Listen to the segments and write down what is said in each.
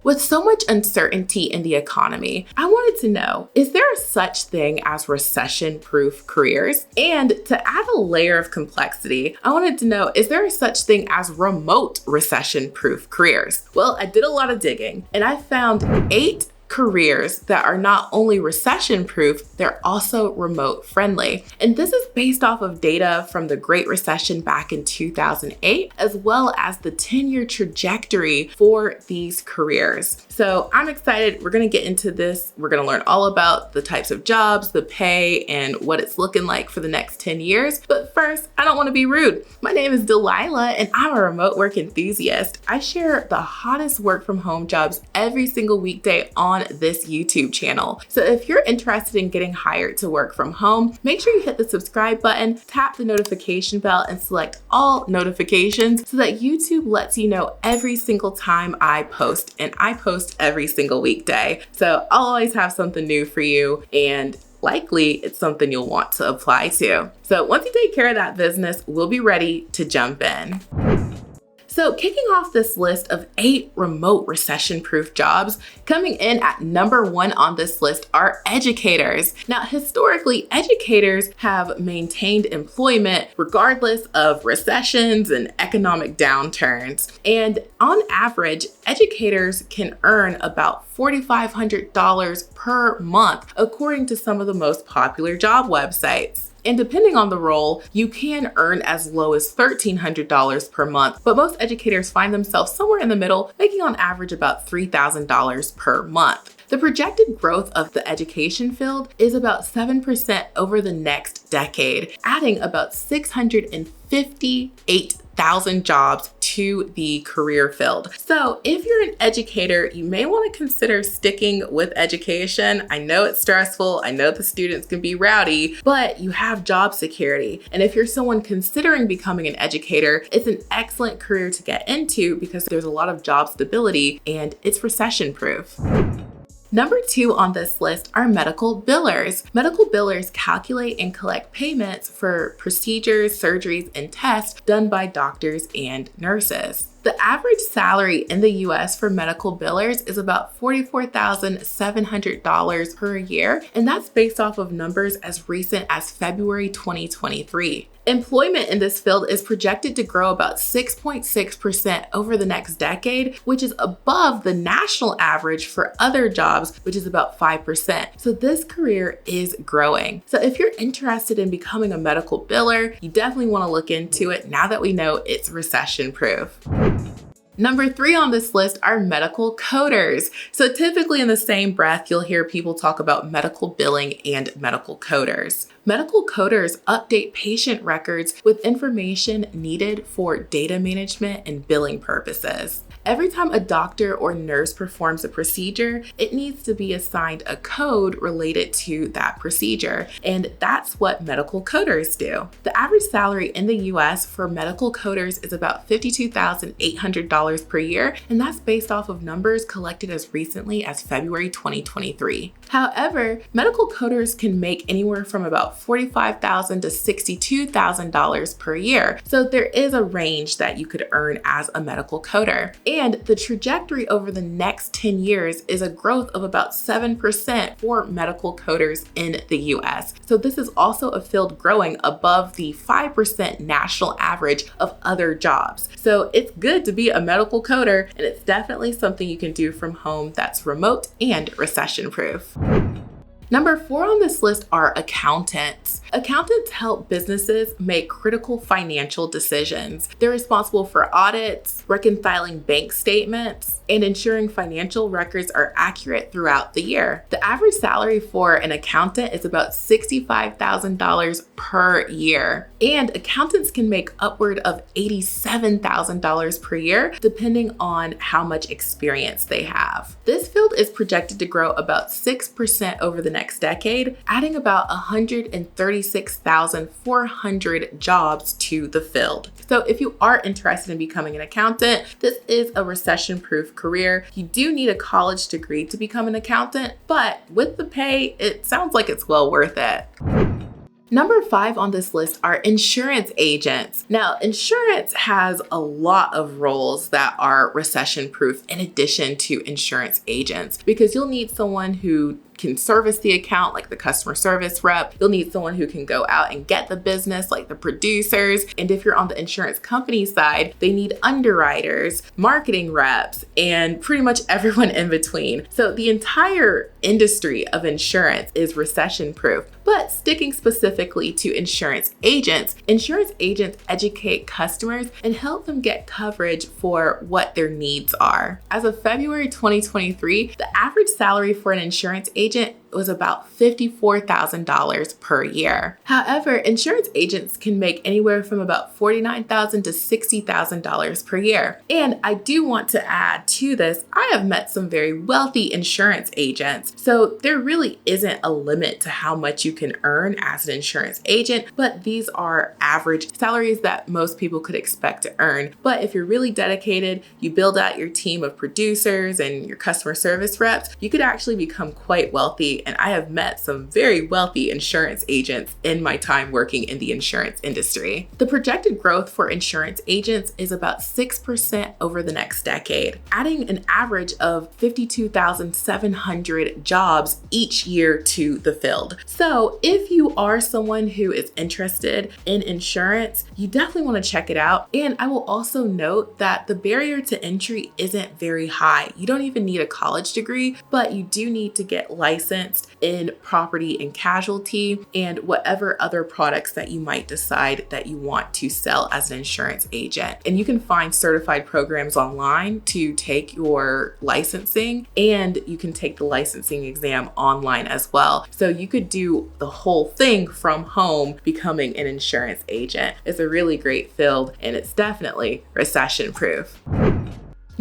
With so much uncertainty in the economy, I wanted to know, is there a such thing as recession-proof careers? And to add a layer of complexity, I wanted to know, is there a such thing as remote recession-proof careers? Well, I did a lot of digging and I found 8 careers that are not only recession-proof, they're also remote-friendly. And this is based off of data from the Great Recession back in 2008, as well as the 10-year trajectory for these careers. So I'm excited. We're gonna get into this. We're gonna learn all about the types of jobs, the pay, and what it's looking like for the next 10 years. But first, I don't wanna be rude. My name is Delilah, and I'm a remote work enthusiast. I share the hottest work from home jobs every single weekday on this YouTube channel. So if you're interested in getting hired to work from home, make sure you hit the subscribe button, tap the notification bell, and select all notifications so that YouTube lets you know every single time I post, and I post every single weekday. So I'll always have something new for you, and likely it's something you'll want to apply to. So once you take care of that business, we'll be ready to jump in. So kicking off this list of 8 remote recession-proof jobs, coming in at number 1 on this list are educators. Now, historically, educators have maintained employment regardless of recessions and economic downturns. And on average, educators can earn about $4,500 per month, according to some of the most popular job websites. And depending on the role, you can earn as low as $1,300 per month, but most educators find themselves somewhere in the middle, making on average about $3,000 per month. The projected growth of the education field is about 7% over the next decade, adding about 658,000 jobs to the career field. So if you're an educator, you may want to consider sticking with education. I know it's stressful. I know the students can be rowdy, but you have job security. And if you're someone considering becoming an educator, it's an excellent career to get into because there's a lot of job stability and it's recession-proof. Number 2 on this list are medical billers. Medical billers calculate and collect payments for procedures, surgeries, and tests done by doctors and nurses. The average salary in the US for medical billers is about $44,700 per year, and that's based off of numbers as recent as February 2023. Employment in this field is projected to grow about 6.6% over the next decade, which is above the national average for other jobs, which is about 5%. So this career is growing. So if you're interested in becoming a medical biller, you definitely want to look into it now that we know it's recession-proof. Number 3 on this list are medical coders. So typically in the same breath, you'll hear people talk about medical billing and medical coders. Medical coders update patient records with information needed for data management and billing purposes. Every time a doctor or nurse performs a procedure, it needs to be assigned a code related to that procedure, and that's what medical coders do. The average salary in the US for medical coders is about $52,800 per year, and that's based off of numbers collected as recently as February 2023. However, medical coders can make anywhere from about $45,000 to $62,000 per year, so there is a range that you could earn as a medical coder. And the trajectory over the next 10 years is a growth of about 7% for medical coders in the US. So this is also a field growing above the 5% national average of other jobs. So it's good to be a medical coder, and it's definitely something you can do from home that's remote and recession-proof. Number 4 on this list are accountants. Accountants help businesses make critical financial decisions. They're responsible for audits, reconciling bank statements, and ensuring financial records are accurate throughout the year. The average salary for an accountant is about $65,000 per year. And accountants can make upward of $87,000 per year, depending on how much experience they have. This field is projected to grow about 6% over the next decade, adding about 136,400 jobs to the field. So if you are interested in becoming an accountant, this is a recession-proof career. You do need a college degree to become an accountant, but with the pay, it sounds like it's well worth it. Number 5 on this list are insurance agents. Now, insurance has a lot of roles that are recession-proof in addition to insurance agents, because you'll need someone who can service the account, like the customer service rep. You'll need someone who can go out and get the business, like the producers. And if you're on the insurance company side, they need underwriters, marketing reps, and pretty much everyone in between. So the entire industry of insurance is recession-proof. But sticking specifically to insurance agents educate customers and help them get coverage for what their needs are. As of February 2023, the average salary for an insurance agent was about $54,000 per year. However, insurance agents can make anywhere from about $49,000 to $60,000 per year. And I do want to add to this, I have met some very wealthy insurance agents. So there really isn't a limit to how much you can earn as an insurance agent, but these are average salaries that most people could expect to earn. But if you're really dedicated, you build out your team of producers and your customer service reps, you could actually become quite wealthy. And I have met some very wealthy insurance agents in my time working in the insurance industry. The projected growth for insurance agents is about 6% over the next decade, adding an average of 52,700 jobs each year to the field. So if you are someone who is interested in insurance, you definitely want to check it out. And I will also note that the barrier to entry isn't very high. You don't even need a college degree, but you do need to get licensed in property and casualty and whatever other products that you might decide that you want to sell as an insurance agent. And you can find certified programs online to take your licensing, and you can take the licensing exam online as well. So you could do the whole thing from home becoming an insurance agent. It's a really great field, and it's definitely recession-proof.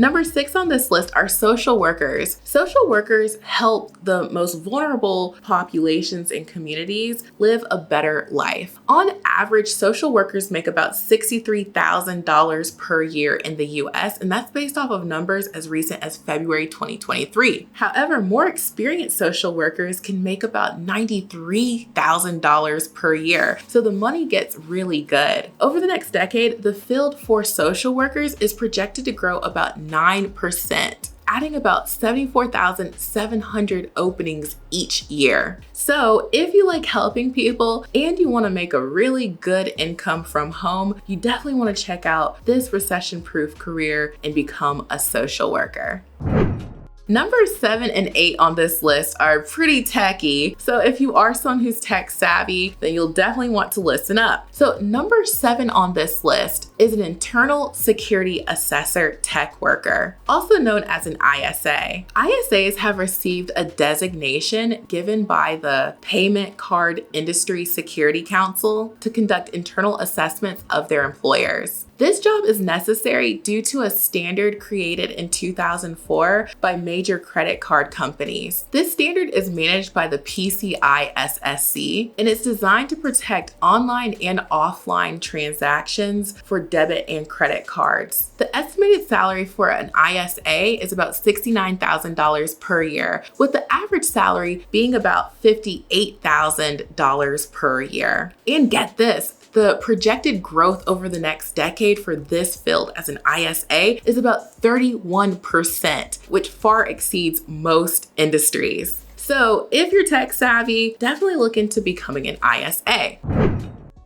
Number 6 on this list are social workers. Social workers help the most vulnerable populations and communities live a better life. On average, social workers make about $63,000 per year in the US, and that's based off of numbers as recent as February 2023. However, more experienced social workers can make about $93,000 per year, so the money gets really good. Over the next decade, the field for social workers is projected to grow about 9%, adding about 74,700 openings each year. So if you like helping people and you want to make a really good income from home, you definitely want to check out this recession-proof career and become a social worker. Number 7 and 8 on this list are pretty techy. So if you are someone who's tech savvy, then you'll definitely want to listen up. So number 7 on this list is an internal security assessor tech worker, also known as an ISA. ISAs have received a designation given by the Payment Card Industry Security Council to conduct internal assessments of their employers. This job is necessary due to a standard created in 2004 by major credit card companies. This standard is managed by the PCI SSC, and it's designed to protect online and offline transactions for debit and credit cards. The estimated salary for an ISA is about $69,000 per year, with the average salary being about $58,000 per year. And get this, the projected growth over the next decade for this field as an ISA is about 31%, which far exceeds most industries. So if you're tech savvy, definitely look into becoming an ISA.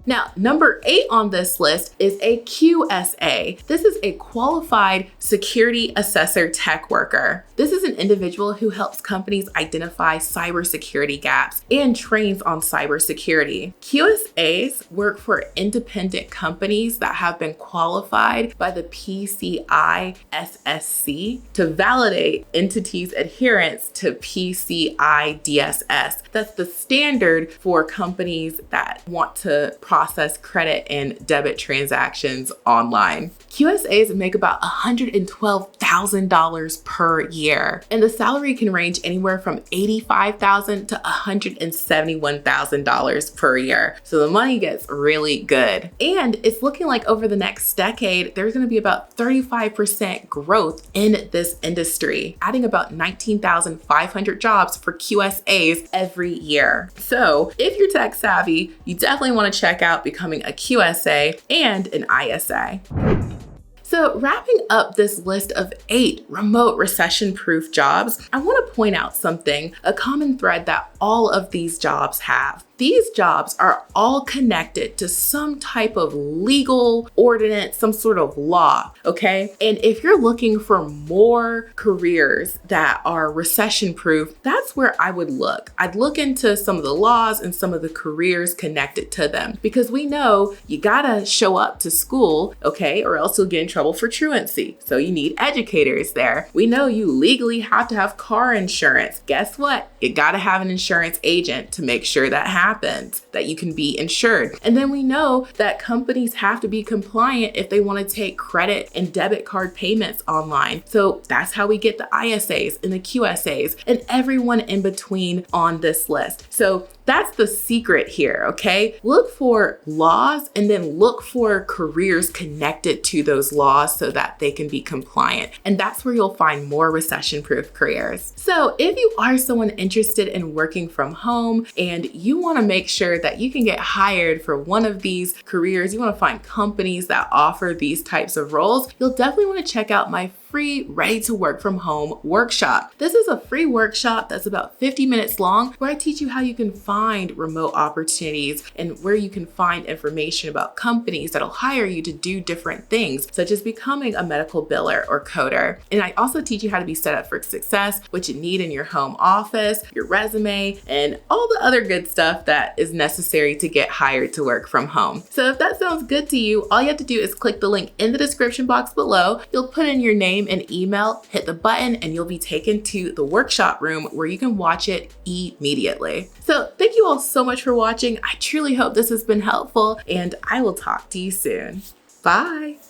Now, number 8 on this list is a QSA. This is a qualified security assessor tech worker. This is an individual who helps companies identify cybersecurity gaps and trains on cybersecurity. QSAs work for independent companies that have been qualified by the PCI SSC to validate entities' adherence to PCI DSS. That's the standard for companies that want to process credit and debit transactions online. QSAs make about $112,000 per year, and the salary can range anywhere from $85,000 to $171,000 per year. So the money gets really good. And it's looking like over the next decade, there's going to be about 35% growth in this industry, adding about 19,500 jobs for QSAs every year. So if you're tech savvy, you definitely want to check out becoming a QSA and an ISA. So wrapping up this list of 8 remote recession-proof jobs, I want to point out something, a common thread that all of these jobs have. These jobs are all connected to some type of legal ordinance, some sort of law, okay? And if you're looking for more careers that are recession-proof, that's where I would look. I'd look into some of the laws and some of the careers connected to them, because we know you gotta show up to school, okay, or else you'll get in trouble for truancy. So you need educators there. We know you legally have to have car insurance. Guess what? You gotta have an insurance agent to make sure that happens, that you can be insured. And then we know that companies have to be compliant if they want to take credit and debit card payments online. So that's how we get the ISAs and the QSAs and everyone in between on this list. So that's the secret here, okay? Look for laws and then look for careers connected to those laws so that they can be compliant. And that's where you'll find more recession-proof careers. So if you are someone interested in working from home and you want to make sure that you can get hired for one of these careers, you want to find companies that offer these types of roles, you'll definitely want to check out my free Ready to Work from Home workshop. This is a free workshop that's about 50 minutes long where I teach you how you can find remote opportunities and where you can find information about companies that'll hire you to do different things, such as becoming a medical biller or coder. And I also teach you how to be set up for success, what you need in your home office, your resume, and all the other good stuff that is necessary to get hired to work from home. So if that sounds good to you, all you have to do is click the link in the description box below. You'll put in your name and email, hit the button, and you'll be taken to the workshop room where you can watch it immediately. So thank you all so much for watching. I truly hope this has been helpful, and I will talk to you soon. Bye.